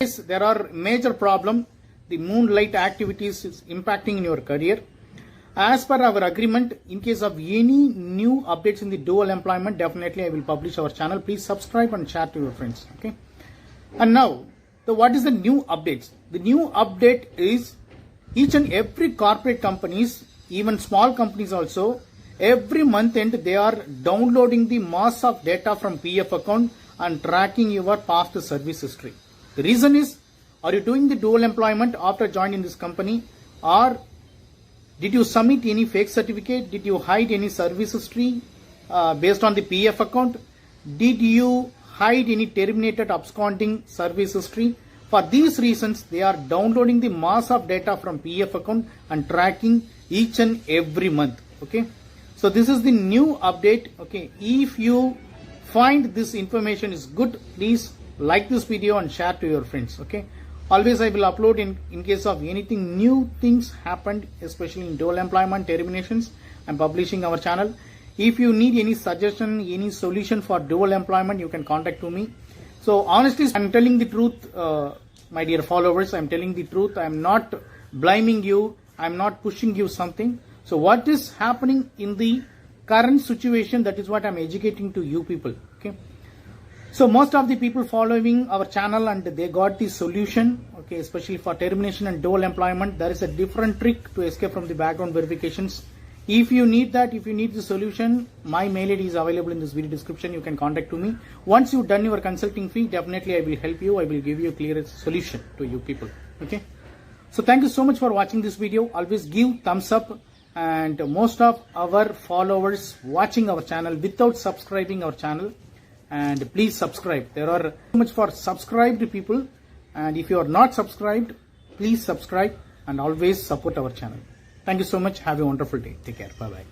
Yes, there are major problem. The moonlight activities is impacting in your career. As per our agreement, in case of any new updates in the dual employment, definitely I will publish our channel. Please subscribe and share to your friends. Okay. And now, what is the new updates? The new update is each and every corporate companies, even small companies also, every month end they are downloading the mass of data from PF account and tracking your past service history. The reason is, are you doing the dual employment after joining this company, or did you submit any fake certificate? Did you hide any service history based on the PF account? Did you hide any terminated absconding service history? For these reasons, they are downloading the mass of data from PF account and tracking each and every month. Okay. So this is the new update. Okay. If you find this information is good, please like this video and share to your friends. Okay. Always I will upload in case of anything new things happened, especially in dual employment terminations. I'm publishing our channel. If you need any suggestion, any solution for dual employment, you can contact to me. So honestly, I'm telling the truth, my dear followers. I'm telling the truth. I'm not blaming you. I'm not pushing you something. So what is happening in the current situation, that is what I'm educating to you people. Okay. So most of the people following our channel and they got the solution. Okay, especially for termination and dual employment, there is a different trick to escape from the background verifications. If you need that, if you need the solution, my mail ID is available in this video description. You can contact to me. Once you've done your consulting fee, definitely I will help you. I will give you a clear solution to you people. Okay. So thank you so much for watching this video. Always give thumbs up. And most of our followers watching our channel without subscribing our channel. And please subscribe. There are so much for subscribed people. And if you are not subscribed, please subscribe and always support our channel. Thank you so much. Have a wonderful day. Take care. Bye-bye.